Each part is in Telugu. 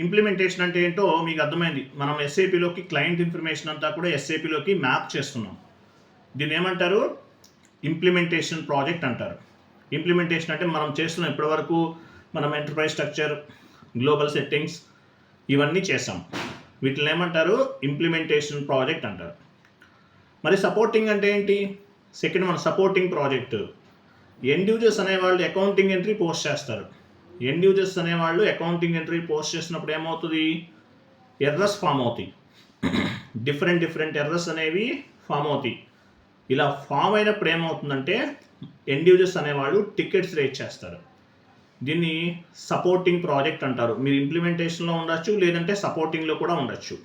ఇంప్లిమెంటేషన్ అంటే ఏంటో మీకు అర్థమైంది. మనం ఎస్ఏపిలోకి క్లయింట్ ఇన్ఫర్మేషన్ అంతా కూడా ఎస్ఏపిలోకి మ్యాప్ చేస్తున్నాం. దీన్ని ఏమంటారు? ఇంప్లిమెంటేషన్ ప్రాజెక్ట్ అంటారు. ఇంప్లిమెంటేషన్ అంటే మనం చేస్తున్నాం ఇప్పటివరకు మనం ఎంటర్ప్రైజ్ స్ట్రక్చర్, గ్లోబల్ సెట్టింగ్స్ ఇవన్నీ చేసాం. వీటిని ఏమంటారు? ఇంప్లిమెంటేషన్ ప్రాజెక్ట్ అంటారు. మరి సపోర్టింగ్ అంటే ఏంటి? Second one supporting project. End users అనేవాళ్ళు అకౌంటింగ్ ఎంట్రీ పోస్ట్ చేస్తారు. ఎండ్ యూజర్స్ అనేవాళ్ళు అకౌంటింగ్ ఎంట్రీ పోస్ట్ చేసినప్పుడు ఏమవుతుంది? ఎర్రర్స్ ఫామ్ అవుతాయి. డిఫరెంట్ ఎర్రర్స్ అనేవి ఫామ్ అవుతాయి. ఇలా ఫామ్ అయినప్పుడు ఏమవుతుందంటే ఎండ్ యూజర్స్ అనేవాళ్ళు టికెట్స్ రేజ్ చేస్తారు. దీన్ని సపోర్టింగ్ ప్రాజెక్ట్ అంటారు. మీరు ఇంప్లిమెంటేషన్లో ఉండొచ్చు, లేదంటే సపోర్టింగ్లో కూడా ఉండొచ్చు.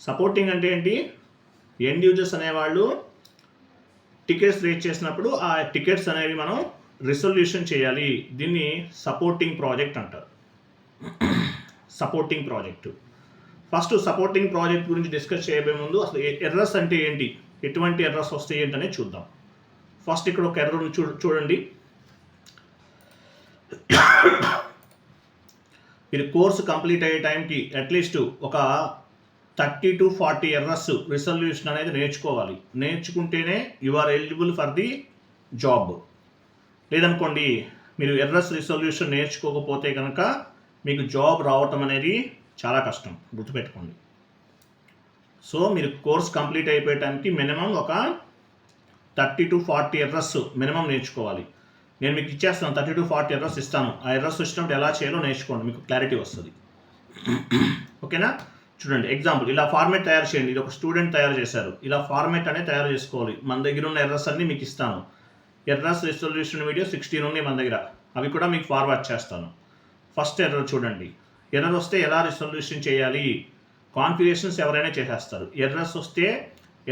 సపోర్టింగ్ అంటే ఏంటి? ఎండ్ యూజర్స్ అనేవాళ్ళు టికెట్స్ రేజ్ చేసినప్పుడు ఆ టికెట్స్ అనేవి మనం రిజల్యూషన్ చేయాలి. దీన్ని సపోర్టింగ్ ప్రాజెక్ట్ అంటారు. Supporting project. First supporting project గురించి డిస్కస్ చేయబోయే ముందు అసలు ఎర్రర్స్ అంటే ఏంటి, ఎటువంటి ఎర్రర్స్ వస్తాయి ఏంటనే చూద్దాం. ఫస్ట్ ఇక్కడ ఒక ఎర్రర్ని చూడండి. మీరు కోర్సు కంప్లీట్ అయ్యే టైంకి అట్లీస్ట్ ఒక 30 to 40 ఎర్రర్స్ రిజల్యూషన్ అనేది నేర్చుకోవాలి. నేర్చుకుంటేనే you are eligible for the job. లేదనుకోండి మీరు ఎర్రర్స్ రిజల్యూషన్ నేర్చుకోకపోతే కనుక మీకు జాబ్ రావటం అనేది చాలా కష్టం, గుర్తుపెట్టుకోండి. సో మీరు కోర్స్ కంప్లీట్ అయిపోయే టైంకి మినిమం ఒక 30 to 40 ఎర్రర్స్ మినిమం నేర్చుకోవాలి. నేను మీకు ఇచ్చేస్తాను, 30 to 40 ఎర్రర్స్ ఇస్తాను. ఆ ఎర్రర్స్ వచ్చినప్పుడు ఎలా చేయాలో నేర్చుకోండి, మీకు క్లారిటీ వస్తుంది. ఓకేనా? చూడండి ఎగ్జాంపుల్, ఇలా ఫార్మేట్ తయారు చేయండి. ఇది ఒక స్టూడెంట్ తయారు చేశారు. ఇలా ఫార్మేట్ అనేది తయారు చేసుకోవాలి. మన దగ్గర ఉన్న ఎర్రర్స్ అన్నీ మీకు ఇస్తాను. ఎర్రర్స్ రిజల్యూషన్ వీడియో 16 ఉన్నాయి మన దగ్గర, అవి కూడా మీకు ఫార్వర్డ్ చేస్తాను. ఫస్ట్ ఎర్రర్ చూడండి. ఎర్రర్ వస్తే ఎలా రిజల్యూషన్ చేయాలి? కాన్ఫిగరేషన్స్ ఎవరైనా చేసేస్తారు. ఎర్రర్స్ వస్తే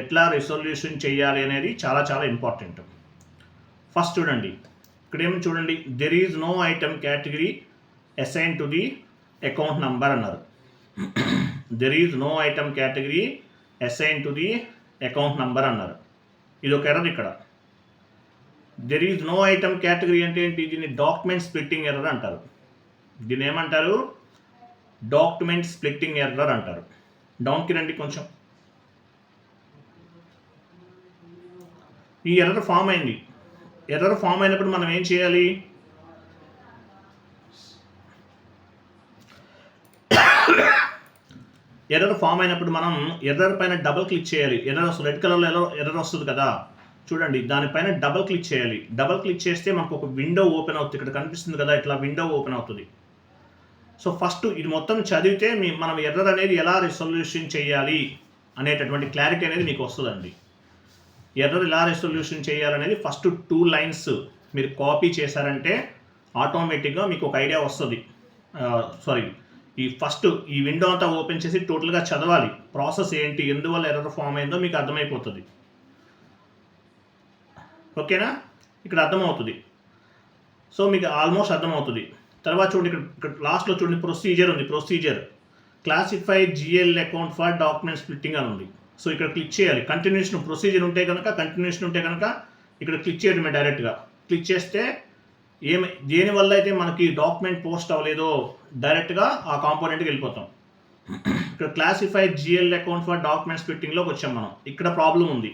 ఎట్లా రిజల్యూషన్ చేయాలి అనేది చాలా చాలా ఇంపార్టెంట్. ఫస్ట్ చూడండి, ఇక్కడేమో చూడండి, there is no item category assign to the account number అన్నారు. There is no item category assign to the account number అన్నారు. ఇది ఒక ఎర్రర్. ఇక్కడ there is no item category అంటే ఏంటి? దీన్ని డాక్యుమెంట్ స్ప్లిట్టింగ్ ఎర్రర్ అంటారు. దీన్ని ఏమంటారు? డాక్యుమెంట్ స్ప్లిట్టింగ్ ఎర్రర్ అంటారు. డౌన్కి రండి కొంచెం. ఈ ఎర్రర్ ఫామ్ అయింది. ఎర్రర్ ఫామ్ అయినప్పుడు మనం ఏం చేయాలి? ఎర్రర్ ఫామ్ అయినప్పుడు మనం ఎర్రర్ పైన డబుల్ క్లిక్ చేయాలి. ఎర్రర్ రెడ్ కలర్లో ఎర్రర్ వస్తుంది కదా, చూడండి, దానిపైన డబుల్ క్లిక్ చేయాలి. డబుల్ క్లిక్ చేస్తే మనకు ఒక విండో ఓపెన్ అవుతుంది. ఇక్కడ కనిపిస్తుంది కదా, ఇట్లా విండో ఓపెన్ అవుతుంది. సో ఫస్ట్ ఇది మొత్తం చదివితే మనం ఎర్రర్ అనేది ఎలా రిజల్యూషన్ చేయాలి అనేటటువంటి క్లారిటీ అనేది మీకు వస్తుందండి. ఎర్రర్ ఎలా రిజల్యూషన్ చేయాలనేది ఫస్ట్ 2 lines మీరు కాపీ చేశారంటే ఆటోమేటిక్గా మీకు ఒక ఐడియా వస్తుంది. ఈ ఫస్ట్ ఈ విండో అంతా ఓపెన్ చేసి టోటల్గా చదవాలి. ప్రాసెస్ ఏంటి, ఎందువల్ల ఎర్రర్ ఫామ్ అయిందో మీకు అర్థమైపోతుంది. ఓకేనా? ఇక్కడ అర్థమవుతుంది. సో మీకు ఆల్మోస్ట్ అర్థమవుతుంది. తర్వాత చూడండి, ఇక్కడ లాస్ట్లో చూడండి, ప్రొసీజర్ ఉంది. Procedure classify GL account for document splitting అని ఉంది. సో ఇక్కడ క్లిక్ చేయాలి. కంటిన్యూషన్ ప్రొసీజర్ ఉంటే కనుక ఇక్కడ క్లిక్ చేయడమే. డైరెక్ట్గా క్లిక్ చేస్తే దేనివల్ల అయితే మనకి డాక్యుమెంట్ పోస్ట్ అవ్వలేదో డైరెక్ట్గా ఆ కాంపోనెంట్కి వెళ్ళిపోతాం. ఇక్కడ classify GL account for document స్ప్లిట్టింగ్లోకి వచ్చాం మనం. ఇక్కడ ప్రాబ్లం ఉంది,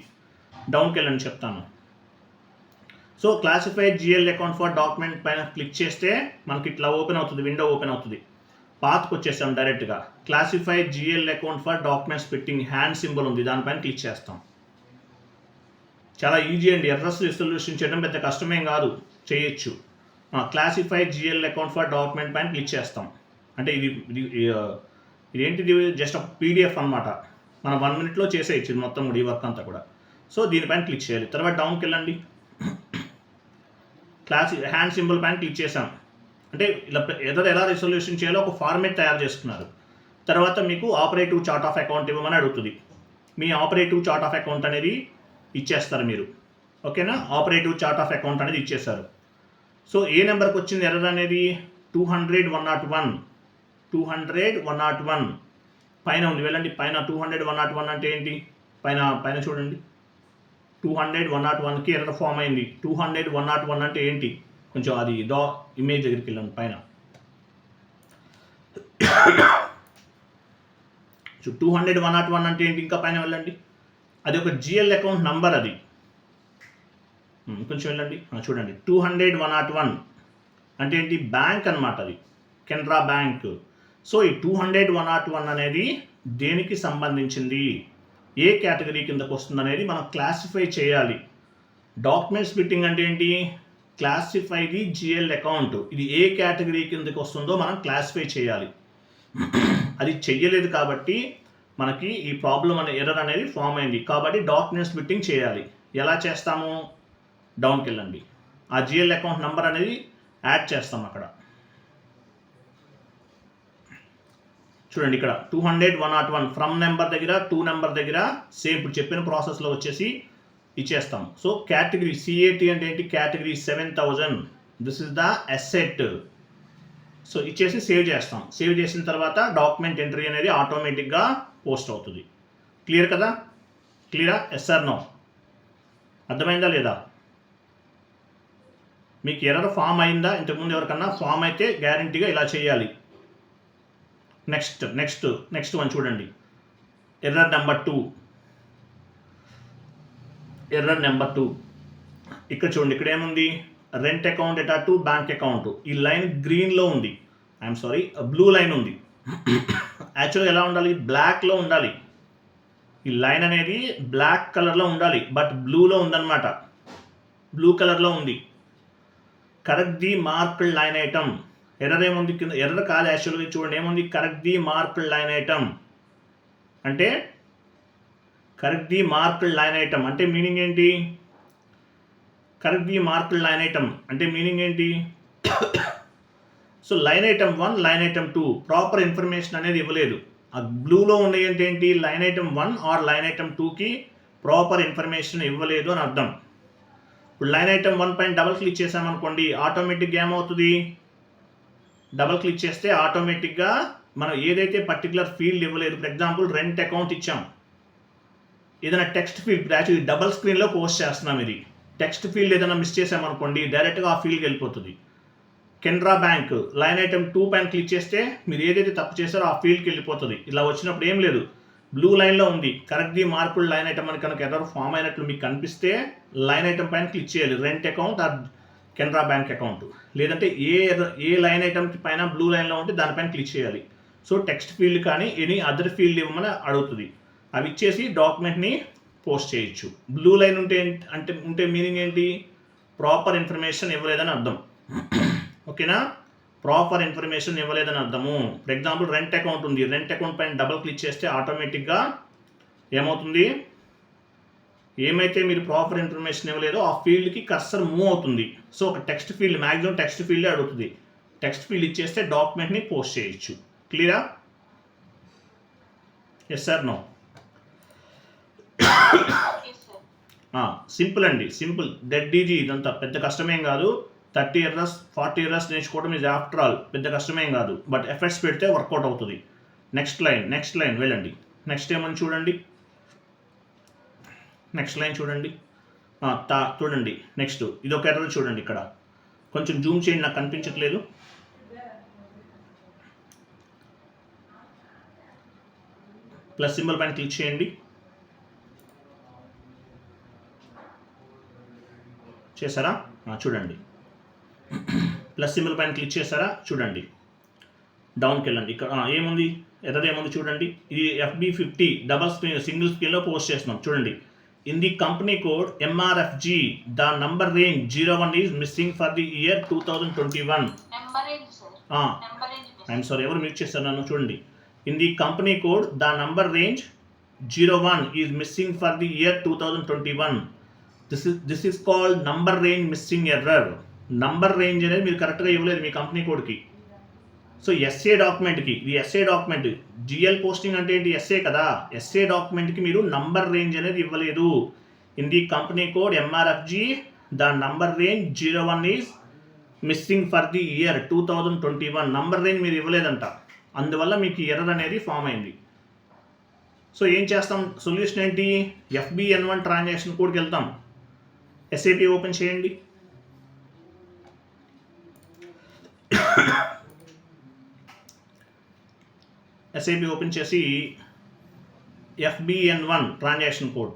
డౌన్కి వెళ్ళండి చెప్తాను. So classify GL account for document పైన క్లిక్ చేస్తే మనకి ఇట్లా ఓపెన్ అవుతుంది, విండో ఓపెన్ అవుతుంది. పాత్కి వచ్చేసాం డైరెక్ట్గా. Classify GL account for document splitting hand symbol ఉంది, దానిపైన క్లిక్ చేస్తాం. చాలా ఈజీ అండి. ఎర్రర్స్ రిజల్యూషన్ చేయడం పెద్ద కష్టమేం కాదు, చేయొచ్చు. Classify GL account for document పైన క్లిక్ చేస్తాం. అంటే ఇదేంటిది? జస్ట్ ఒక పీడిఎఫ్ అనమాట. మనం 1 minute చేసేయచ్చు మొత్తం కూడా, ఈ వర్క్ అంతా కూడా. సో దీనిపైన క్లిక్ చేయాలి. తర్వాత డౌన్కి వెళ్ళండి. హ్యాండ్ సింబల్ పైన క్లిక్ చేసాం అంటే ఇలా ఎర్రర్ ఎలా రిజల్యూషన్ చేయాలో ఒక ఫార్మేట్ తయారు చేసుకున్నారు. తర్వాత మీకు ఆపరేటివ్ చార్ట్ ఆఫ్ అకౌంట్ ఇవ్వమని అడుగుతుంది. మీ ఆపరేటివ్ చార్ట్ ఆఫ్ అకౌంట్ అనేది ఇచ్చేస్తారు మీరు. ఓకేనా? ఆపరేటివ్ చార్ట్ ఆఫ్ అకౌంట్ అనేది ఇచ్చేస్తారు. సో ఏ నెంబర్కి వచ్చింది ఎర్రర్ అనేది? 200-101 పైన ఉంది. వెళ్ళండి పైన. 200-101 అంటే ఏంటి? పైన చూడండి, 200-101కి ఎర్రర్ ఫామ్ అయింది. 200-101 అంటే ఏంటి? కొంచెం అది ఇమేజ్ దగ్గరికి వెళ్ళండి పైన. సో 200-101 అంటే ఏంటి? ఇంకా పైన వెళ్ళండి, అది ఒక జిఎల్ అకౌంట్ నంబర్. అది కొంచెం వెళ్ళండి, చూడండి 200-101 అంటే ఏంటి? బ్యాంక్ అనమాట, అది కెనరా బ్యాంక్. సో ఈ 200-101 అనేది దేనికి సంబంధించింది, ఏ కేటగిరీ కిందకు వస్తుంది అనేది మనం క్లాసిఫై చేయాలి. డాక్యుమెంట్ స్ప్లిట్టింగ్ అంటే ఏంటి? Classify the GL account. ఇది ఏ కేటగిరీ కిందకి వస్తుందో మనం క్లాసిఫై చేయాలి. అది చెయ్యలేదు కాబట్టి మనకి ఈ ప్రాబ్లం అనే ఎర్రర్ అనేది ఫామ్ అయింది. కాబట్టి డాక్యుమెంట్ స్ప్లిట్టింగ్ చేయాలి. ఎలా చేస్తాము? డౌన్కి వెళ్ళండి, ఆ జిఎల్ అకౌంట్ నెంబర్ అనేది యాడ్ చేస్తాం అక్కడ. చూడండి ఇక్కడ 200-101 ఫ్రమ్ నెంబర్ దగ్గర 2 నెంబర్ దగ్గర సేమ్ ఇప్పుడు చెప్పిన ప్రాసెస్లో వచ్చేసి ఇచ్చేస్తాం. సో కేటగిరీ CAT అంటే ఏంటి? Category 7000. This is the asset. So ఇచ్చేసి సేవ్ చేస్తాం. సేవ్ చేసిన తర్వాత డాక్యుమెంట్ ఎంట్రీ అనేది ఆటోమేటిక్గా పోస్ట్ అవుతుంది. క్లియర్ కదా? క్లియరా? Yes or no? అర్థమైందా లేదా? మీకు ఎర్రర్ ఫామ్ అయిందా? ఇంతకుముందు ఎవరికన్నా ఫామ్ అయితే గ్యారంటీగా ఇలా చేయాలి. నెక్స్ట్ వన్ చూడండి, ఎర్రర్ నెంబర్ 2. ఇక్కడ చూడండి, ఇక్కడ ఏముంది? రెంట్ అకౌంట్ ఎటా టు బ్యాంక్ అకౌంట్. ఈ లైన్ గ్రీన్లో ఉంది, ఐఎమ్ సారీ బ్లూ లైన్ ఉంది. యాక్చువల్గా ఎలా ఉండాలి? బ్లాక్లో ఉండాలి. ఈ లైన్ అనేది బ్లాక్ కలర్లో ఉండాలి, బట్ బ్లూలో ఉందన్నమాట. బ్లూ కలర్లో ఉంది. Correct the marked line item. Error ఏముంది కింద? ఎర్రర్ కాదు యాక్చువల్గా, చూడండి ఏముంది? Correct the marked line item అంటే, correct the marked line item అంటే మీనింగ్ ఏంటి? Correct the marked line item అంటే మీనింగ్ ఏంటి? So line item 1, line item 2 proper information అనేది ఇవ్వలేదు. ఆ బ్లూలో ఉన్నాయి అంటే ఏంటి? Line item 1 or line item 2కి ప్రాపర్ ఇన్ఫర్మేషన్ ఇవ్వలేదు అని అర్థం. ఇప్పుడు లైన్ ఐటమ్ 1 పైన డబల్ క్లిక్ చేసామనుకోండి, ఆటోమేటిక్గా ఏమవుతుంది? డబల్ క్లిక్ చేస్తే ఆటోమేటిక్గా మనం ఏదైతే పర్టికులర్ ఫీల్డ్ ఇవ్వలేదు, ఫర్ ఎగ్జాంపుల్ రెంట్ అకౌంట్ ఇచ్చాం, ఏదైనా టెక్స్ట్ ఫీల్డ్ యాక్చువల్లీ డబల్ స్క్రీన్లో పోస్ట్ చేస్తున్నాం. ఇది టెక్స్ట్ ఫీల్డ్ ఏదైనా మిస్ చేసామనుకోండి, డైరెక్ట్గా ఆ ఫీల్డ్కి వెళ్ళిపోతుంది. కెనరా బ్యాంక్ లైన్ ఐటమ్ 2 పైన క్లిక్ చేస్తే మీరు ఏదైతే తప్పు చేస్తారో ఆ ఫీల్డ్కి వెళ్ళిపోతుంది. ఇలా వచ్చినప్పుడు ఏం లేదు, బ్లూ లైన్లో ఉంది correct the marked line item అని కనుక ఎర్రర్ ఫామ్ అయినట్లు మీకు కనిపిస్తే లైన్ ఐటమ్ పైన క్లిక్ చేయాలి, rent account or Canara bank account. లేదంటే ఏ లైన్ ఐటమ్ పైన బ్లూ లైన్లో ఉంటే దానిపైన క్లిక్ చేయాలి. సో టెక్స్ట్ ఫీల్డ్ కానీ ఎనీ అదర్ ఫీల్డ్ ఇవ్వమని అడుగుతుంది. అవి ఇచ్చేసి డాక్యుమెంట్ని పోస్ట్ చేయొచ్చు. బ్లూ లైన్ ఉంటే మీనింగ్ ఏంటి? ప్రాపర్ ఇన్ఫర్మేషన్ ఇవ్వలేదని అర్థం. ఓకేనా? ప్రాపర్ ఇన్ఫర్మేషన్ ఇవ్వలేదని అర్థము. ఫర్ ఎగ్జాంపుల్ రెంట్ అకౌంట్ ఉంది, రెంట్ అకౌంట్ పైన డబుల్ క్లిక్ చేస్తే ఆటోమేటిక్గా ఏమవుతుంది? ఏమైతే మీరు ప్రాపర్ ఇన్ఫర్మేషన్ ఇవ్వలేదో ఆ ఫీల్డ్కి కర్సర్ మూవ్ అవుతుంది. సో ఒక టెక్స్ట్ ఫీల్డ్, మ్యాక్సిమం టెక్స్ట్ ఫీల్డే అడుగుతుంది. టెక్స్ట్ ఫీల్డ్ ఇచ్చేస్తే డాక్యుమెంట్ని పోస్ట్ చేయొచ్చు. క్లియరా? Yes sir no? సింపుల్ అండి, సింపుల్, డెడ్ ఈజీ. ఇదంతా పెద్ద కష్టమేం కాదు. 30 ఎర్రర్స్ 40 ఎర్రర్స్ నేర్చుకోవడం ఇది ఆఫ్టర్ ఆల్ పెద్ద కష్టమేం కాదు. బట్ ఎఫర్ట్స్ పెడితే వర్కౌట్ అవుతుంది. నెక్స్ట్ లైన్ వెళ్ళండి. నెక్స్ట్ ఏమని చూడండి, నెక్స్ట్ లైన్ చూడండి. చూడండి నెక్స్ట్ ఇది ఒక ఎర్రర్ చూడండి. ఇక్కడ కొంచెం జూమ్ చేయండి, నాకు కనిపించట్లేదు. ప్లస్ సింబల్ పైన క్లిక్ చేయండి. చేశారా? చూడండి ప్లస్ సింబల్ పైన క్లిక్ చేశారా? చూడండి డౌన్కి వెళ్ళండి. ఇక్కడ ఏముంది? ఎర్రర్ ఏముంది చూడండి. ఇది FB50 డబల్ స్క్రీన్ సింగిల్ స్క్రీన్లో పోస్ట్ చేస్తున్నాం. చూడండి, in the company code MRFG the number range 01 is missing for the year 2021. I'm sorry, ఎవరు మ్యూట్ చేస్తారు నన్ను? చూడండి, in the company code the number range 01 is missing for the year 2021. This is called number range missing error. Number range అనేది మీరు కరెక్ట్గా ఇవ్వలేదు మీ కంపెనీ కోడ్కి. సో ఎస్ఏ డాక్యుమెంట్కి, ఇది ఎస్ఏ డాక్యుమెంట్, జిఎల్ పోస్టింగ్ అంటే ఏంటి? ఎస్ఏ కదా. ఎస్ఏ డాక్యుమెంట్కి మీరు నంబర్ రేంజ్ అనేది ఇవ్వలేదు. In the company code MRFG the number range 01 is missing for the year 2021. Number range మీరు ఇవ్వలేదంట, అందువల్ల మీకు ఎర్రర్ అనేది ఫామ్ అయింది. సో ఏం చేస్తాం? సొల్యూషన్ ఏంటి? FBN1 ట్రాన్సాక్షన్ కోడ్కి వెళ్తాం. SAP ఓపెన్ చేయండి. ఎస్ఐపి ఓపెన్ చేసి FBN1 ట్రాన్సాక్షన్ కోడ్.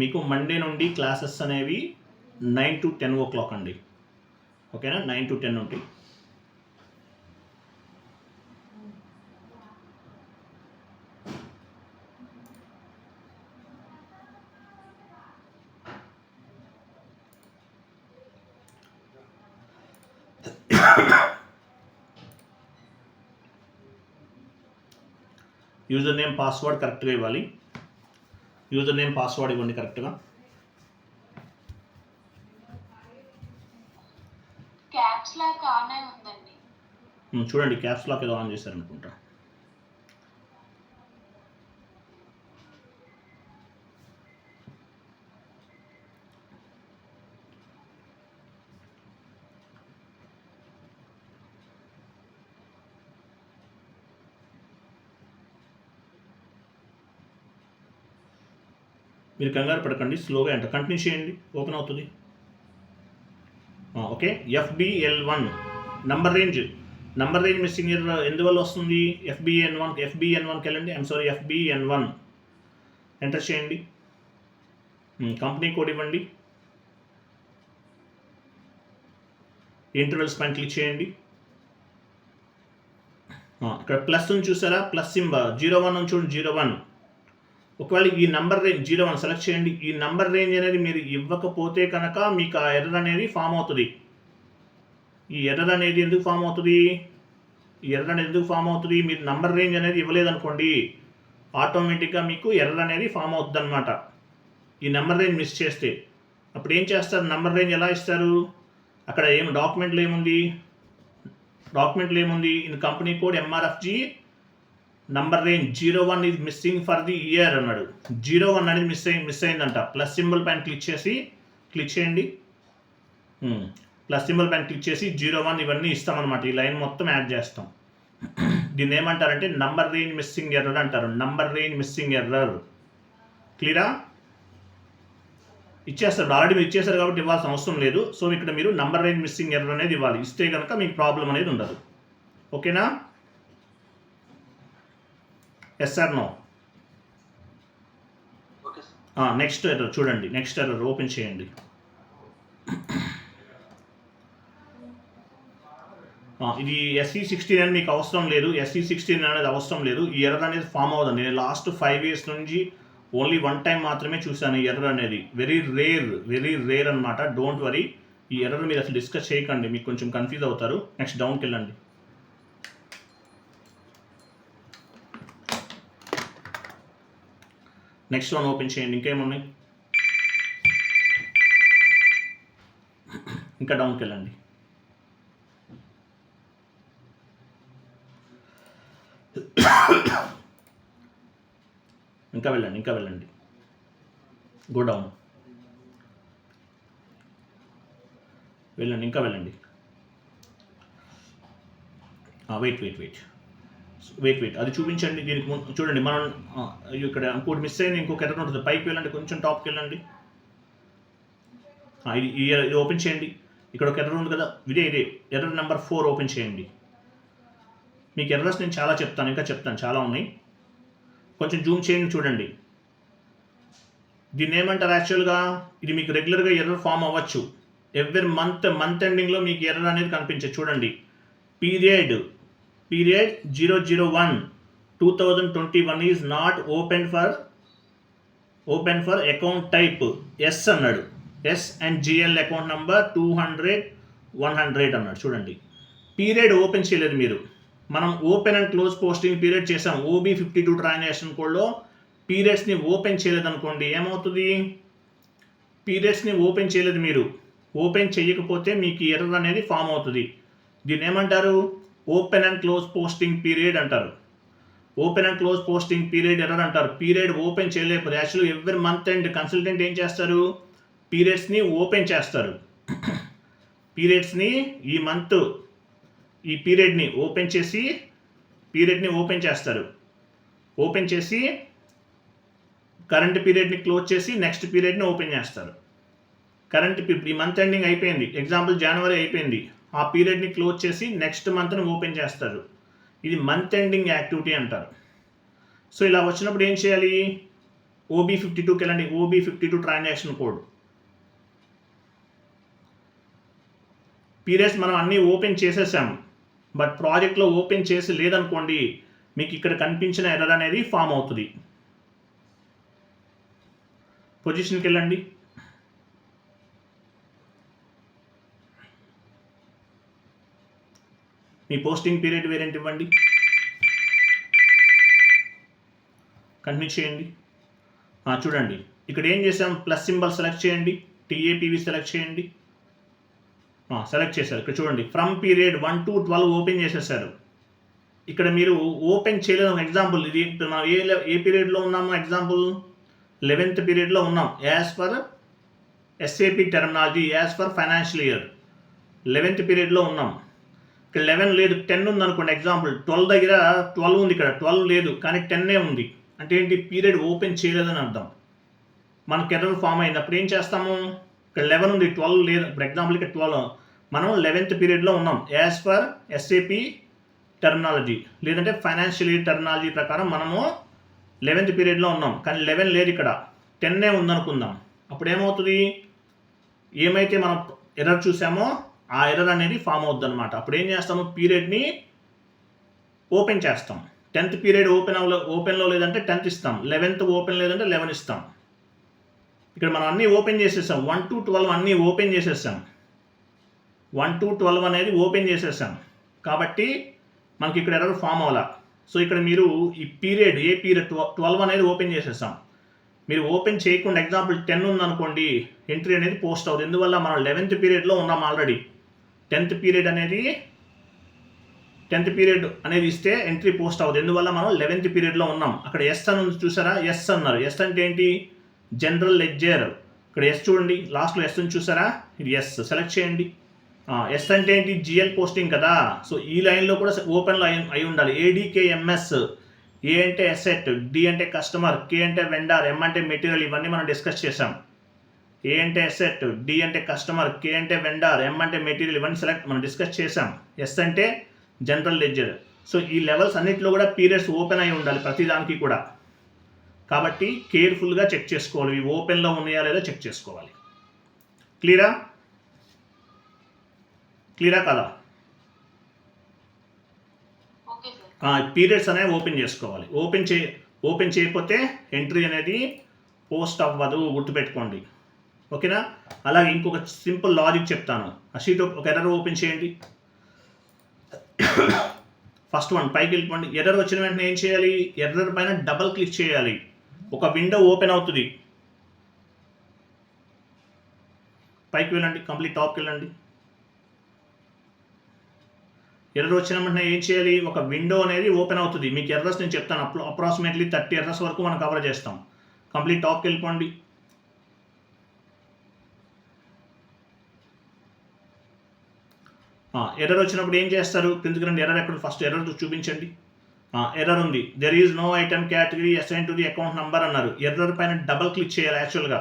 మీకు మండే నుండి క్లాసెస్ అనేవి 9 to 10 o'clock అండి. ఓకేనా, 9 to 10 ఉంటాయి. యూజర్ నేమ్ పాస్వర్డ్ కరెక్ట్గా ఇవ్వాలి. యూజర్ నేమ్ పాస్వర్డ్ ఇవ్వండి కరెక్ట్గా. క్యాప్స్ లాక్ ఆన్ అయి ఉందండి. చూడండి, క్యాప్స్ లాక్ ఏదో ఆన్ చేశారనుకుంటా. మీరు కంగారు పడకండి, స్లోగా ఎంటర్ కంటిన్యూ చేయండి, ఓపెన్ అవుతుంది. Okay, FBL1 number range missing ఎందువల్ల వస్తుంది? FBN1కి వెళ్ళండి. FBN1 ఎంటర్ చేయండి. కంపెనీ కోడ్ ఇవ్వండి. ఇంటర్వెల్స్ పైన క్లిక్ చేయండి. ఇక్కడ ప్లస్ నుంచి చూసారా, ప్లస్ సింబల్ 01 నుంచి చూడండి, 01. ఒకవేళ ఈ నంబర్ రేంజ్ 01 సెలెక్ట్ చేయండి. ఈ నంబర్ రేంజ్ అనేది మీరు ఇవ్వకపోతే కనుక మీకు ఆ ఎర్రర్ అనేది ఫామ్ అవుతుంది. ఈ ఎర్రర్ అనేది ఎందుకు ఫామ్ అవుతుంది? మీరు నంబర్ రేంజ్ అనేది ఇవ్వలేదనుకోండి, ఆటోమేటిక్గా మీకు ఎర్రర్ అనేది ఫామ్ అవుతుంది అనమాట. ఈ నెంబర్ రేంజ్ మిస్ చేస్తే అప్పుడు ఏం చేస్తారు? నెంబర్ రేంజ్ ఎలా ఇస్తారు? అక్కడ డాక్యుమెంట్లో ఏముంది? In company code MRFG number range 01 is missing for the year అన్నాడు. 01 అనేది మిస్ అయిందంట. ప్లస్ సింబల్ పైన క్లిక్ చేయండి. ప్లస్ సింబల్ పైన క్లిక్ చేసి 01 ఇవన్నీ ఇస్తామన్నమాట. ఈ లైన్ మొత్తం యాడ్ చేస్తాం. దీన్ని ఏమంటారంటే నంబర్ రేంజ్ మిస్సింగ్ ఎర్రర్ అంటారు. Number range missing error. క్లియరా? ఇచ్చేస్తారు, ఆల్రెడీ మీరు ఇచ్చేస్తారు కాబట్టి ఇవ్వాల్సిన అవసరం లేదు. సో ఇక్కడ మీరు నంబర్ రేంజ్ మిస్సింగ్ ఎర్రర్ అనేది ఇవ్వాలి. ఇస్తే కనుక మీకు ప్రాబ్లం అనేది ఉండదు. ఓకేనా? Yes or no? Next error చూడండి. నెక్స్ట్ ఎర్రర్ ఓపెన్ చేయండి. ఇది SE16 అని మీకు అవసరం లేదు. SE16 అనేది అవసరం లేదు. ఈ ఎర్రర్ అనేది ఫామ్ అవుతుంది. నేను లాస్ట్ 5 years నుంచి ఓన్లీ 1 time మాత్రమే చూశాను ఈ ఎర్రర్ అనేది. వెరీ రేర్ అనమాట. Don't worry. ఈ ఎర్రర్ మీరు అసలు డిస్కస్ చేయకండి, మీకు కొంచెం కన్ఫ్యూజ్ అవుతారు. నెక్స్ట్ డౌన్కి వెళ్ళండి. నెక్స్ట్ వన్ ఓపెన్ చేయండి. ఇంకేమున్నాయి? ఇంకా డౌన్కి వెళ్ళండి. ఇంకా వెళ్ళండి. Go down. ఇంకా వెళ్ళండి. వెయిట్ అది చూపించండి. దీనికి చూడండి, మనం ఇక్కడ ఇంకోటి మిస్ అయింది. ఇంకొక ఎర్రర్ ఉంటుంది. పైకి వెళ్ళండి, కొంచెం టాప్కి వెళ్ళండి. ఇది ఓపెన్ చేయండి. ఇక్కడ ఒక ఎర్రర్ ఉంది కదా, ఇదే ఎర్రర్ నెంబర్ 4 ఓపెన్ చేయండి. మీకు ఎర్రర్స్ నేను చాలా చెప్తాను, చాలా ఉన్నాయి. కొంచెం జూమ్ చేయండి, చూడండి. దీన్ని ఏమంటారు యాక్చువల్గా? ఇది మీకు రెగ్యులర్గా ఎర్రర్ ఫామ్ అవ్వచ్చు. ఎవ్రీ మంత్ ఎండింగ్లో మీకు ఎర్రర్ అనేది కనిపించదు. చూడండి, period 001/2021 is not open for account type S అన్నాడు. S and GL account number 200/100 అన్నాడు. చూడండి, పీరియడ్ ఓపెన్ చేయలేదు మీరు. మనం open and close posting period చేసాం. OB52 ట్రాన్సాక్షన్ కోడ్లో పీరియడ్స్ని ఓపెన్ చేయలేదు అనుకోండి, ఏమవుతుంది? పీరియడ్స్ని ఓపెన్ చేయలేదు మీరు. ఓపెన్ చేయకపోతే మీకు ఎర్రర్ అనేది ఫామ్ అవుతుంది. దీన్ని ఏమంటారు? Open and close posting period అంటారు. Open and close posting period error అంటారు. పీరియడ్ ఓపెన్ చేయలేకపోతే actually every month and consultant ఏం చేస్తారు? పీరియడ్స్ని ఓపెన్ చేస్తారు. పీరియడ్స్ని ఈ మంత్ ఈ పీరియడ్ని ఓపెన్ చేస్తారు. ఓపెన్ చేసి కరెంట్ పీరియడ్ని క్లోజ్ చేసి నెక్స్ట్ పీరియడ్ని ఓపెన్ చేస్తారు. ఈ మంత్ ఎండింగ్ అయిపోయింది. ఎగ్జాంపుల్ జనవరి అయిపోయింది. ఆ పీరియడ్ని క్లోజ్ చేసి నెక్స్ట్ మంత్ని ఓపెన్ చేస్తారు. ఇది మంత్ ఎండింగ్ యాక్టివిటీ అంటారు. సో ఇలా వచ్చినప్పుడు ఏం చేయాలి? OB52కి వెళ్ళండి. OB52 transaction code. పీరియడ్స్ మనం అన్నీ ఓపెన్ చేసేసాం, బట్ ప్రాజెక్ట్లో ఓపెన్ చేసి లేదనుకోండి, మీకు ఇక్కడ కనిపించిన ఎర్రర్ అనేది ఫామ్ అవుతుంది. పొజిషన్కి వెళ్ళండి. మీ పోస్టింగ్ పీరియడ్ వేరియంట్ ఇవ్వండి. కంటిన్యూ చేయండి. చూడండి ఇక్కడ ఏం చేసాం, ప్లస్ సింబల్ సెలెక్ట్ చేయండి, TAPV సెలెక్ట్ చేయండి. సెలెక్ట్ చేశారు. ఇక్కడ చూడండి ఫ్రమ్ పీరియడ్ 1 to 12 ఓపెన్ చేసేసారు. ఇక్కడ మీరు ఓపెన్ చేయలేదు. ఎగ్జాంపుల్ ఇది మనం ఏ పీరియడ్లో ఉన్నాము? ఎగ్జాంపుల్ 11th పీరియడ్లో ఉన్నాం. As for SAP terminology, as for financial year 11th పీరియడ్లో ఉన్నాం. ఇక్కడ 11 లేదు, 10 ఉంది అనుకోండి. ఎగ్జాంపుల్ 12 దగ్గర 12 ఉంది, ఇక్కడ 12 లేదు కానీ 10 ఉంది. అంటే ఏంటి? పీరియడ్ ఓపెన్ చేయలేదని అర్థం. మనకి ఎర్రర్ ఫామ్ అయింది. అప్పుడు ఏం చేస్తాము? ఇక్కడ 11 ఉంది, 12 లేదు. ఇప్పుడు ఎగ్జాంపుల్ ఇక్కడ 12, మనం 11th పీరియడ్లో ఉన్నాం. యాజ్ ఫర్ SAP టెర్మినాలజీ లేదంటే ఫైనాన్షియల్ ఇయర్ టెర్మినాలజీ ప్రకారం మనము 11th పీరియడ్లో ఉన్నాం. కానీ 11 లేదు, ఇక్కడ 10 ఉందనుకుందాం. అప్పుడు ఏమవుతుంది? ఏమైతే మనం ఎర్రర్ చూసామో ఆ ఎర్రర్ అనేది ఫామ్ అవుద్ది అనమాట. అప్పుడు ఏం చేస్తాము? పీరియడ్ని ఓపెన్ చేస్తాం. 10th పీరియడ్ ఓపెన్లో లేదంటే 10th ఇస్తాం, 11th ఓపెన్ లేదంటే 11 ఇస్తాం. ఇక్కడ మనం అన్నీ ఓపెన్ చేసేసాం. 1 to 12 అన్నీ ఓపెన్ చేసేసాం. 1 to 12 అనేది ఓపెన్ చేసేసాం కాబట్టి మనకి ఇక్కడ ఎర్రర్ ఫామ్ అవ్వాల. సో ఇక్కడ మీరు ఈ పీరియడ్ ఏ పీరియడ్ 12 అనేది ఓపెన్ చేసేసాం. మీరు ఓపెన్ చేయకుండా ఎగ్జాంపుల్ 10 ఉందనుకోండి, ఎంట్రీ అనేది పోస్ట్ అవుతుంది. ఎందువల్ల మనం 11th పీరియడ్లో ఉన్నాం ఆల్రెడీ. 10th పీరియడ్ అనేది ఇస్తే ఎంట్రీ పోస్ట్ అవుతుంది. ఎందువల్ల మనం 11th పీరియడ్లో ఉన్నాం. అక్కడ ఎస్ అని ఉంది చూసారా? ఎస్ అన్నారు. ఎస్ అంటే ఏంటి? General ledger. ఇక్కడ ఎస్ చూడండి, లాస్ట్లో ఎస్ అని చూసారా? ఇది ఎస్ సెలెక్ట్ చేయండి. ఎస్ అంటే ఏంటి? GL పోస్టింగ్ కదా. సో ఈ లైన్లో కూడా ఓపెన్లో అయి ఉండాలి. ADKMS. ఏ అంటే అసెట్, D అంటే కస్టమర్, K అంటే వెండర్, M అంటే మెటీరియల్. ఇవన్నీ మనం డిస్కస్ చేసాం. ఏ అంటే అసెట్, D అంటే కస్టమర్, K అంటే వెండర్, M అంటే మెటీరియల్. ఇవన్నీ మనం డిస్కస్ చేసాం. ఎస్ అంటే జనరల్ లెడ్జర్. సో ఈ లెవెల్స్ అన్నింటిలో కూడా పీరియడ్స్ ఓపెన్ అయి ఉండాలి ప్రతిదానికి కూడా. కాబట్టి కేర్ఫుల్గా చెక్ చేసుకోవాలి. ఇవి ఓపెన్లో ఉన్నాయా లేదా చెక్ చేసుకోవాలి. క్లియరా కదా? పీరియడ్స్ అనేవి ఓపెన్ చేసుకోవాలి. ఓపెన్ చేయకపోతే ఎంట్రీ అనేది పోస్ట్ అవ్వదు, గుర్తుపెట్టుకోండి. ఓకేనా? అలాగే ఇంకొక సింపుల్ లాజిక్ చెప్తాను. ఆ షీట్ ఒక ఎర్రర్ ఓపెన్ చేయండి. ఫస్ట్ వన్ పైకి వెళ్ళిపోండి. ఎర్రర్ వచ్చిన వెంటనే ఏం చేయాలి? ఎర్రర్ పైన డబల్ క్లిక్ చేయాలి. ఒక విండో ఓపెన్ అవుతుంది. పైకి వెళ్ళండి, కంప్లీట్ టాప్కి వెళ్ళండి. ఎర్రర్ వచ్చిన వెంటనే ఏం చేయాలి? ఒక విండో అనేది ఓపెన్ అవుతుంది. మీకు ఎర్రర్స్ నేను చెప్తాను. అప్రాక్సిమేట్లీ 30 ఎర్రర్స్ వరకు మనం కవర్ చేస్తాం. కంప్లీట్ టాప్కి వెళ్ళిపోండి. ఎర్రర్ వచ్చినప్పుడు ఏం చేస్తారు? కిందకి రండి. ఎర్రర్ ఎక్కడ? ఫస్ట్ ఎర్రర్ చూపించండి. ఎర్రర్ ఉంది. There is no item category assign to the account number అన్నారు. ఎర్రర్ పైన డబల్ క్లిక్ చేయాలి. యాక్చువల్గా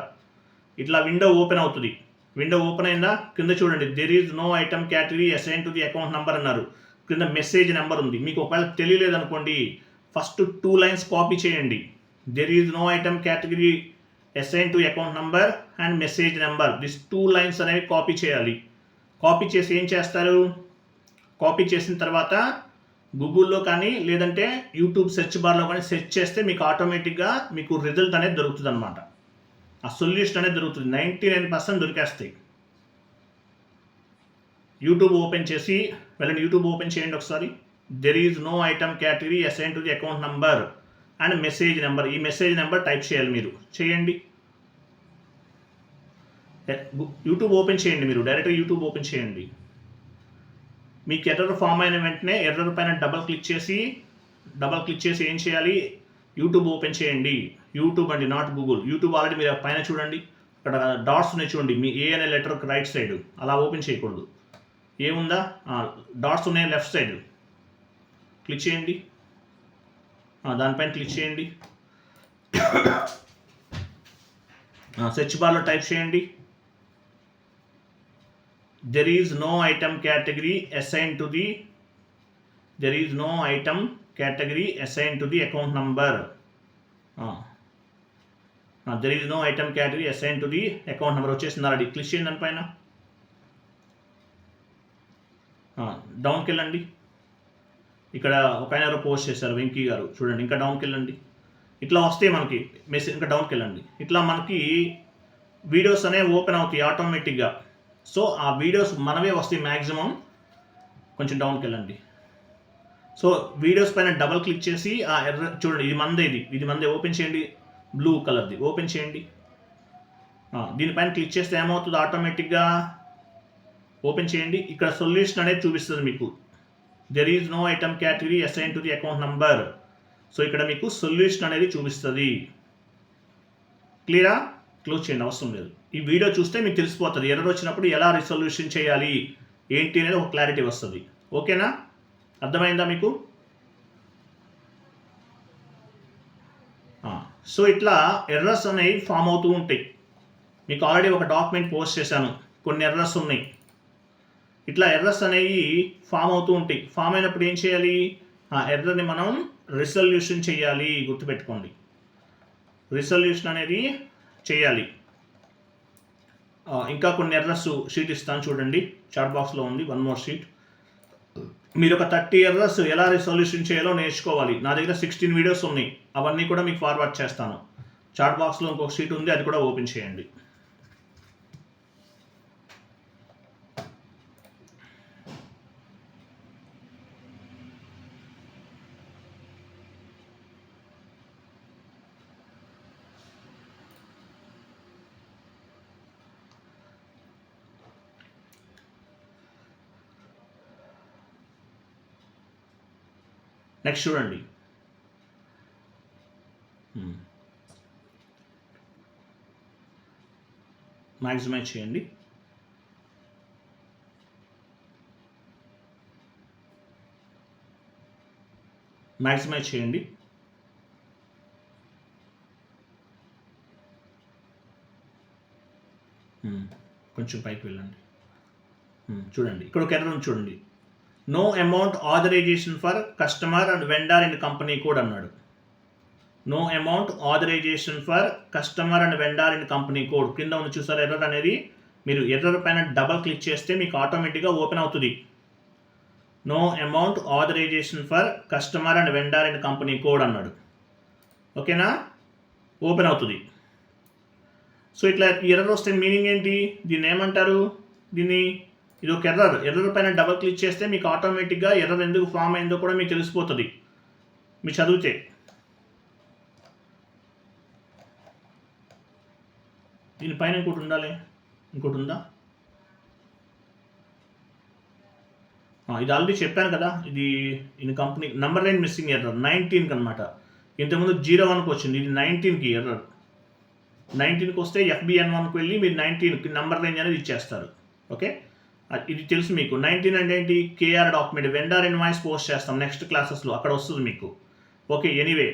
ఇట్లా విండో ఓపెన్ అవుతుంది. విండో ఓపెన్ అయిందా? కింద చూడండి, there is no item category assign to the account number అన్నారు. కింద మెసేజ్ నెంబర్ ఉంది. మీకు ఒకవేళ తెలియలేదనుకోండి, ఫస్ట్ 2 లైన్స్ కాపీ చేయండి. There is no item category assign to account number and message number. This 2 lines అనేవి కాపీ చేయాలి. కాపీ చేసి ఏం చేస్తారు? కాపీ చేసిన తర్వాత గూగుల్లో కానీ లేదంటే యూట్యూబ్ సెర్చ్ బార్లో కానీ సెర్చ్ చేస్తే మీకు ఆటోమేటిక్గా మీకు రిజల్ట్ అనేది దొరుకుతుంది అనమాట. ఆ సొల్యూషన్ అనేది దొరుకుతుంది. 99% దొరికేస్తాయి. యూట్యూబ్ ఓపెన్ చేసి వెళ్ళండి. యూట్యూబ్ ఓపెన్ చేయండి ఒకసారి. There is no item category assign to the account number and message number. ఈ మెసేజ్ నెంబర్ టైప్ చేయాలి. మీరు చేయండి. యూట్యూబ్ ఓపెన్ చేయండి. మీరు డైరెక్ట్గా యూట్యూబ్ ఓపెన్ చేయండి. మీకు ఎర్రర్ ఫామ్ అయిన వెంటనే ఎర్రర్ పైన డబల్ క్లిక్ చేసి ఏం చేయాలి? యూట్యూబ్ ఓపెన్ చేయండి. యూట్యూబ్ అండి, నాట్ గూగుల్. యూట్యూబ్ ఆల్రెడీ మీరు పైన చూడండి, అక్కడ డాట్స్ ఉన్నాయి చూడండి. మీ ఏ అనే లెటర్కి రైట్ సైడ్ అలా ఓపెన్ చేయకూడదు. ఏముందా? డాట్స్ ఉన్నాయి లెఫ్ట్ సైడ్. క్లిక్ చేయండి. దానిపైన క్లిక్ చేయండి. సెర్చ్ బార్లో టైప్ చేయండి there is no item category assigned to the account number. There is no item category assigned to the account number వచ్చేసింది ఆల్రెడీ. క్లిక్ చేయండి దానిపైన. డౌన్కి వెళ్ళండి. ఇక్కడ ఒక ఆయన ఎవరో పోస్ట్ చేశారు, వెంకీ గారు, చూడండి. ఇంకా డౌన్కి వెళ్ళండి. ఇట్లా వస్తే మనకి మెసేజ్, ఇంకా డౌన్కి వెళ్ళండి. ఇట్లా మనకి వీడియోస్ అనేవి ఓపెన్ అవుతాయి ఆటోమేటిక్గా. సో ఆ వీడియోస్ మనవే వస్తాయి మ్యాక్సిమం. కొంచెం డౌన్కి వెళ్ళండి. సో వీడియోస్ పైన డబల్ క్లిక్ చేసి ఆ ఎర్ర చూడండి, ఇది మందే ఓపెన్ చేయండి. బ్లూ కలర్ది ఓపెన్ చేయండి. దీనిపైన క్లిక్ చేస్తే ఏమవుతుంది, ఆటోమేటిక్గా ఓపెన్ చేయండి. ఇక్కడ సొల్యూషన్ అనేది చూపిస్తుంది మీకు. There is no item category assign to the account number. So ఇక్కడ మీకు సొల్యూషన్ అనేది చూపిస్తుంది. క్లియరా? క్లోజ్ చేయండి, అవసరం లేదు. ఈ వీడియో చూస్తే మీకు తెలిసిపోతుంది ఎర్రర్ వచ్చినప్పుడు ఎలా రిసొల్యూషన్ చేయాలి ఏంటి అనేది ఒక క్లారిటీ వస్తుంది. ఓకేనా? అర్థమైందా మీకు? సో ఇట్లా ఎర్రర్స్ అనేవి ఫామ్ అవుతూ ఉంటాయి. మీకు ఆల్రెడీ ఒక డాక్యుమెంట్ పోస్ట్ చేశాను, కొన్ని ఎర్రర్స్ ఉన్నాయి. ఇట్లా ఎర్రర్స్ అనేవి ఫామ్ అవుతూ ఉంటాయి. ఫామ్ అయినప్పుడు ఏం చేయాలి, ఆ ఎర్రర్ని మనం రిసొల్యూషన్ చేయాలి. గుర్తుపెట్టుకోండి, రిసొల్యూషన్ అనేది చేయాలి. ఇంకా కొన్ని ఎర్రర్స్ షీట్ ఇస్తాను చూడండి, చాట్ బాక్స్లో ఉంది. 1 more షీట్. మీరు ఒక 30 ఎర్రర్స్ ఎలా రిసొల్యూషన్ చేయాలో నేర్చుకోవాలి. నా దగ్గర 16 వీడియోస్ ఉన్నాయి, అవన్నీ కూడా మీకు ఫార్వర్డ్ చేస్తాను. చాట్ బాక్స్లో ఇంకొక షీట్ ఉంది, అది కూడా ఓపెన్ చేయండి. నెక్స్ట్ చూడండి, మ్యాక్సిమైజ్ చేయండి. మ్యాక్సిమైజ్ చేయండి. కొంచెం పైకి వెళ్ళండి. చూడండి, ఇక్కడ ఒక ఎర్రర్ ఉంది చూడండి. No amount authorization for customer and vendor in company code అన్నాడు. No amount authorization for customer and vendor in company code కింద ఉంది చూసారు ఎర్రర్ అనేది. మీరు ఎర్రర్ పైన డబల్ క్లిక్ చేస్తే మీకు ఆటోమేటిక్గా ఓపెన్ అవుతుంది. No amount authorization for customer and vendor in company code అన్నాడు. ఓకేనా? ఓపెన్ అవుతుంది. సో ఇట్లా ఎర్రర్ వస్తే మీనింగ్ ఏంటి, దీన్ని ఏమంటారు, ఇది ఒక ఎర్రర్ పైన డబల్ క్లిక్ చేస్తే మీకు ఆటోమేటిక్గా ఎర్రర్ ఎందుకు ఫామ్ అయిందో కూడా మీకు తెలిసిపోతుంది మీరు చదివితే. దీనిపైన ఇంకోటి ఉండాలి, ఇంకోటి ఉందా? ఇది ఆల్రెడీ చెప్పాను కదా, ఇది company number line missing error 19కి అనమాట. ఇంతకుముందు 01కి వచ్చింది, ఇది 19కి ఎర్రర్. 19కి వస్తే FBN1కి వెళ్ళి మీరు 19కి నంబర్ లైన్ అనేది ఇచ్చేస్తారు. ఓకే, ఇది తెలుసు మీకు. 19 అంటే ఏంటి, KR document vendor invoice post చేస్తాం నెక్స్ట్ క్లాసెస్లో, అక్కడ వస్తుంది మీకు. ఓకే, ఎనీవే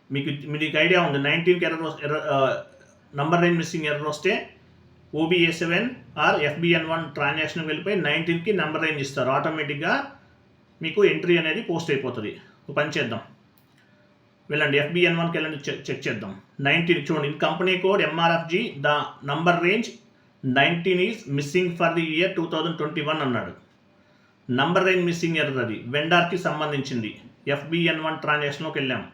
మీకు ఐడియా ఉంది. 19కి error number line missing error వస్తే OBA7 ఆర్ FBN1 ట్రాన్సాక్షన్ వెళ్ళిపోయి 19కి నంబర్ లైన్ ఇస్తారు. ఆటోమేటిక్గా మీకు ఎంట్రీ అనేది పోస్ట్ అయిపోతుంది. పని చేద్దాం, వెళ్ళండి FBN1కి వెళ్ళండి, చెక్ చేద్దాం. 19 చూడండి, in company code MRFG the number range 19 is missing for the year 2021 అన్నాడు. నంబర్ లైన్ మిస్సింగ్ ఎర్రర్, అది వెండర్కి సంబంధించింది. FBN1 ట్రాన్సాక్షన్లోకి వెళ్ళాం.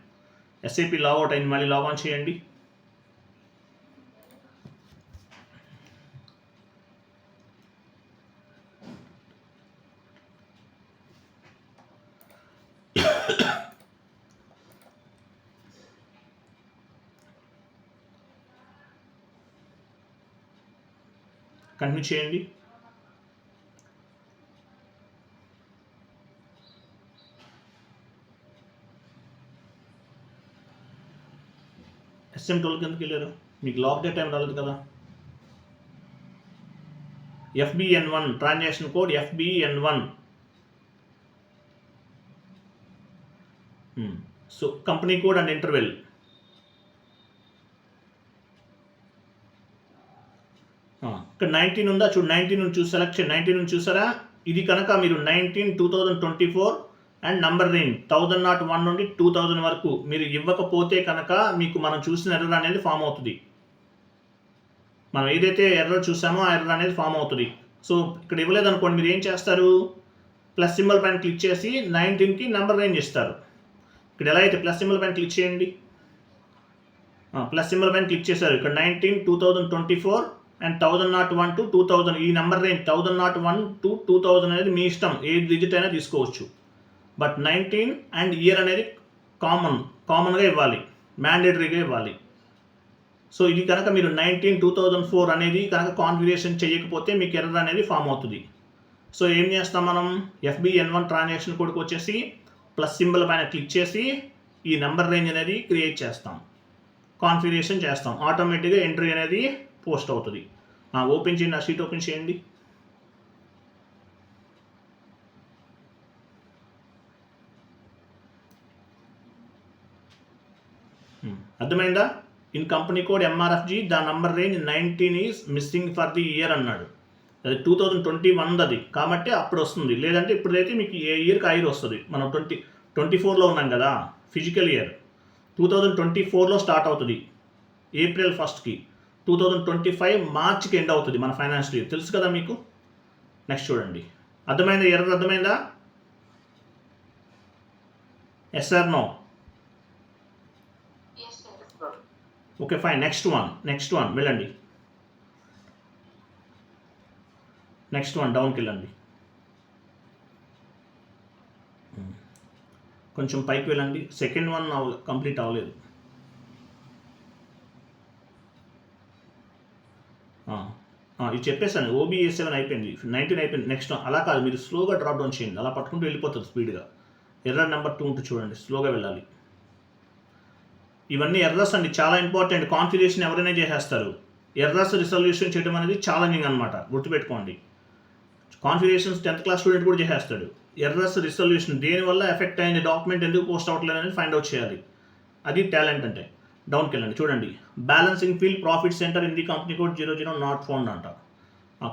SAP లాగౌట్ అయింది, మళ్ళీ లాగ్ ఆన్ చేయండి. కంటిన్యూ చేయండి. SM12 ఎందుకు వెళ్ళారు, మీకు లాక్ డే టైం రాలేదు కదా. FBN1 transaction code FBN1. So company code and interval. ఇక్కడ 19 ఉందా చూడు, 19 నుంచి చూసి సెలెక్ట్ చేయండి. 19 నుంచి చూసారా, ఇది కనుక మీరు 19/2024 అండ్ నంబర్ రేంజ్ 1001 నుండి 2000 వరకు మీరు ఇవ్వకపోతే కనుక మీకు మనం చూసిన ఎర్రర్ అనేది ఫామ్ అవుతుంది. మనం ఏదైతే ఎర్రర్ చూసామో ఆ ఎర్రర్ అనేది ఫామ్ అవుతుంది. సో ఇక్కడ ఇవ్వలేదు అనుకోండి, మీరు ఏం చేస్తారు, ప్లస్ సింబల్ పైన క్లిక్ చేసి 19కి నెంబర్ రేంజ్ ఇస్తారు. ఇక్కడ ఎలా అయితే ప్లస్ సింబల్ పైన క్లిక్ చేయండి, ప్లస్ సింబల్ పైన క్లిక్ చేశారు. ఇక్కడ 19/2024 అండ్ 1001 to 2000 ఈ నెంబర్ రేంజ్ 1001 to 2000 అనేది మీ ఇష్టం, ఏ డిజిట్ అయినా తీసుకోవచ్చు. బట్ 19 అండ్ ఇయర్ అనేది కామన్గా ఇవ్వాలి, మ్యాండేటరీగా ఇవ్వాలి. సో ఇది కనుక మీరు 19/2004 అనేది కనుక కాన్ఫిగరేషన్ చేయకపోతే మీకు ఎర్రర్ అనేది ఫామ్ అవుతుంది. సో ఏం చేస్తాం మనం, FBN1 ట్రాన్సాక్షన్ కోడ్కి వచ్చేసి ప్లస్ సింబల్ పైన క్లిక్ చేసి ఈ నెంబర్ రేంజ్ అనేది క్రియేట్ చేస్తాం, కాన్ఫిగరేషన్ చేస్తాం, ఆటోమేటిక్గా ఎంట్రీ అనేది పోస్ట్ అవుతుంది. ఓపెన్ చేయండి, ఆ షీట్ ఓపెన్ చేయండి. అర్థమైందా? In company code MRFG the number range 19 is missing for the year అన్నాడు. అది 2021 అది కాబట్టి అప్పుడు వస్తుంది, లేదంటే ఇప్పుడైతే మీకు ఏ ఇయర్కి ఆ ఇయర్ వస్తుంది. మనం 2024లో ఉన్నాం కదా, ఫిజికల్ ఇయర్ 2024లో స్టార్ట్ అవుతుంది, ఏప్రిల్ 1కి 2025 మార్చ్కి ఎండ్ అవుతుంది మన ఫైనాన్షియల్ ఇయర్, తెలుసు కదా మీకు. నెక్స్ట్ చూడండి, అర్థమైందా, ఎర్రర్ అర్థమైందా? Yes or no? Okay fine. Next one వెళ్ళండి, నెక్స్ట్ వన్ డౌన్కి వెళ్ళండి, కొంచెం పైకి వెళ్ళండి. సెకండ్ వన్ కంప్లీట్ అవ్వలేదు. ఇది చెప్పేసాను, OBA7 అయిపోయింది, 19 అయిపోయింది. నెక్స్ట్ అలా కాదు, మీరు స్లోగా డ్రాప్ డౌన్ చేయండి, అలా పట్టుకుంటూ వెళ్ళిపోతుంది స్పీడ్గా. ఎర్రర్ నెంబర్ 2 ఉంటుంది చూడండి, స్లోగా వెళ్ళాలి. ఇవన్నీ ఎర్రర్స్ అండి, చాలా ఇంపార్టెంట్. కాన్ఫిగరేషన్ ఎవరైనా చేసేస్తారు, ఎర్రర్స్ రిజల్యూషన్ చేయడం అనేది ఛాలెంజింగ్ అనమాట, గుర్తుపెట్టుకోండి. కాన్ఫిగరేషన్స్ 10th క్లాస్ స్టూడెంట్ కూడా చేసేస్తాడు. ఎర్రర్స్ రిజల్యూషన్, దేనివల్ల ఎఫెక్ట్ అయింది, డాక్యుమెంట్ ఎందుకు పోస్ట్ అవ్వట్లేదు అనేది ఫైండ్ అవుట్ చేయాలి, అది టాలెంట్ అంటే. డౌన్కి వెళ్ళండి, చూడండి, balancing field profit centre in the company code 00 not found అంట.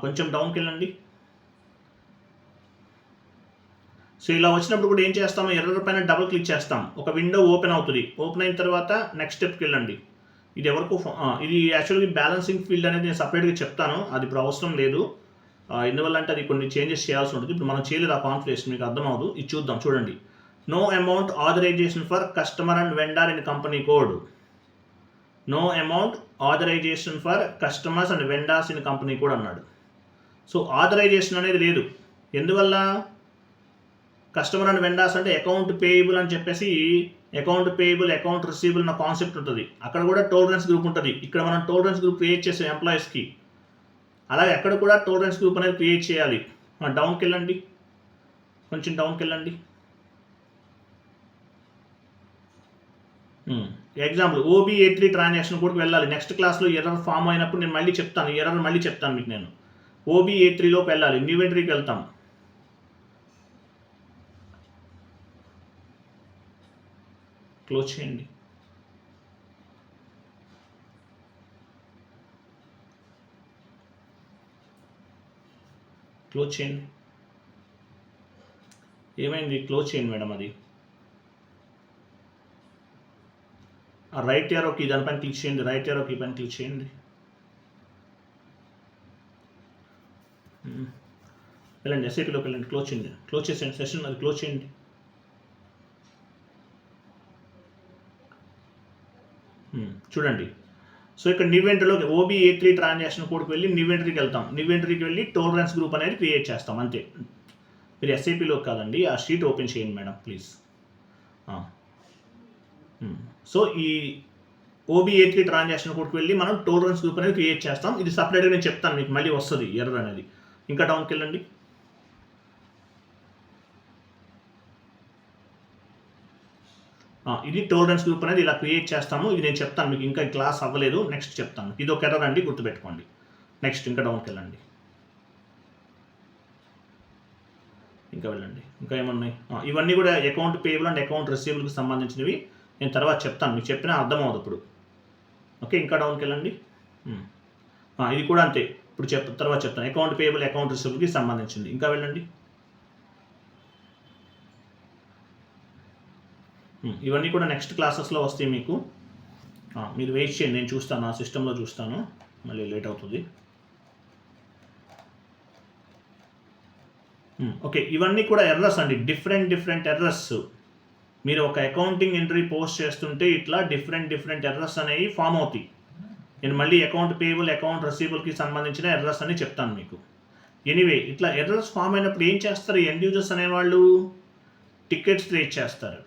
కొంచెం డౌన్కి వెళ్ళండి. సో ఇలా వచ్చినప్పుడు కూడా ఏం చేస్తాము, ఎర్రర్ పైన డబుల్ క్లిక్ చేస్తాం, ఒక విండో ఓపెన్ అవుతుంది. ఓపెన్ అయిన తర్వాత నెక్స్ట్ స్టెప్కి వెళ్ళండి. ఇది ఎవరికో ఇది యాక్చువల్గా బ్యాలెన్సింగ్ ఫీల్డ్ అనేది నేను సపరేట్గా చెప్తాను, అది ఇప్పుడు అవసరం లేదు. ఎందువల్ల అంటే అది కొన్ని చేంజెస్ చేయాల్సి ఉంటుంది. ఇప్పుడు మనం చేయలేదు ఆ కాన్ఫిగరేషన్, మీకు అర్థం అవ్వదు. ఇది చూద్దాం, చూడండి. No amount authorization for customer and vendor in company code. No amount authorization for customers and vendors in company code అన్నాడు. సో ఆథరైజేషన్ అనేది లేదు, ఎందువల్ల? కస్టమర్ అండ్ వెండర్స్ అంటే అకౌంట్ పేయబుల్ అని చెప్పేసి, అకౌంట్ పేయబుల్, అకౌంట్ రిసీవబుల్ అన్న కాన్సెప్ట్ ఉంటుంది. అక్కడ కూడా టోలరెన్స్ గ్రూప్ ఉంటుంది. ఇక్కడ మనం టోలరెన్స్ గ్రూప్ క్రియేట్ చేసాం ఎంప్లాయీస్కి, అలాగే అక్కడ కూడా టోలరెన్స్ గ్రూప్ అనేది క్రియేట్ చేయాలి. డౌన్కి వెళ్ళండి, కొంచెం డౌన్కి వెళ్ళండి. ఎగ్జాంపుల్ OBA3 ట్రాన్సాక్షన్ కూడా వెళ్ళాలి. నెక్స్ట్ క్లాస్లో ఎర్రర్ ఫామ్ అయినప్పుడు నేను మళ్ళీ చెప్తాను, ఎర్రర్ మళ్ళీ చెప్తాను మీకు. నేను OBA3లోకి వెళ్ళాలి, ఇన్వెంటరీకి వెళ్తాం. క్లోజ్ చేయండి. క్లోజ్ చేయండి. ఏమైంది? క్లోజ్ చేయండి మేడం. అది రైట్ యారోకి దానిపైన క్లిక్ చేయండి, రైట్ యారోకి పైన క్లిక్ చేయండి. వెళ్ళండి, SAPలోకి వెళ్ళండి, క్లోజ్ చేయండి, క్లోజ్ చేసేయండి సెషన్, అది క్లోజ్ చేయండి. చూడండి, సో ఇక్కడ నివెంటరీలోకి OBA3 ట్రాన్సాక్షన్ కోడ్కి వెళ్ళి నివెంటరీకి వెళ్తాం. నివెంటరీకి వెళ్ళి టోలరెన్స్ గ్రూప్ అనేది క్రియేట్ చేస్తాం, అంతే. మీరు SAPలోకి కాదండి, ఆ షీట్ ఓపెన్ చేయండి మేడం ప్లీజ్. సో ఈ OBA3 ట్రాన్సాక్షన్ కోడ్కి వెళ్ళి మనం టోలరెన్స్ గ్రూప్ అనేది క్రియేట్ చేస్తాం. ఇది సపరేట్గా నేను చెప్తాను మీకు, మళ్ళీ వస్తుంది ఎర్రర్ అనేది. ఇంకా డౌన్కి వెళ్ళండి. ఇది టోలరెన్స్ గ్రూప్ అనేది ఇలా క్రియేట్ చేస్తాము. ఇది నేను చెప్తాను మీకు, ఇంకా క్లాస్ అవ్వలేదు, నెక్స్ట్ చెప్తాను. ఇది ఒక ఎర్రర్ అండి, గుర్తుపెట్టుకోండి. నెక్స్ట్ ఇంకా డౌన్కి వెళ్ళండి, ఇంకా వెళ్ళండి. ఇంకా ఏమున్నాయి? ఇవన్నీ కూడా అకౌంట్ పేయబుల్ అండ్ అకౌంట్ రిసీవబుల్కి సంబంధించినవి. నేను తర్వాత చెప్తాను, మీకు చెప్పినా అర్థం అవ్వదు ఇప్పుడు. ఓకే, ఇంకా డౌన్కి వెళ్ళండి. ఇది కూడా అంతే. ఇప్పుడు తర్వాత చెప్తాను. అకౌంట్ పేయబుల్, అకౌంట్ రిసీవబుల్కి సంబంధించింది. ఇంకా వెళ్ళండి. ఇవన్నీ కూడా నెక్స్ట్ క్లాసెస్లో వస్తాయి మీకు. మీరు వెయిట్ చేయండి, నేను చూస్తాను, నా సిస్టంలో చూస్తాను, మళ్ళీ లేట్ అవుతుంది. ఓకే, ఇవన్నీ కూడా ఎర్రర్స్ అండి, డిఫరెంట్ ఎర్రర్స్. మీరు ఒక అకౌంటింగ్ ఎంట్రీ పోస్ట్ చేస్తుంటే ఇట్లా డిఫరెంట్ ఎర్రర్స్ అనేవి ఫామ్ అవుతాయి. నేను మళ్ళీ అకౌంట్ పేయబుల్, అకౌంట్ రిసీవబుల్కి సంబంధించిన ఎర్రర్స్ అని చెప్తాను మీకు. ఎనీవే, ఇట్లా ఎర్రర్స్ ఫామ్ అయినప్పుడు ఏం చేస్తారు ఎండ్ యూజర్స్ అనేవాళ్ళు? టికెట్స్ రేట్ చేస్తారు.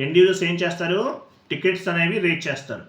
ఎండ్ యూజర్స్ ఏం చేస్తారు? టికెట్స్ అనేవి రేట్ చేస్తారు.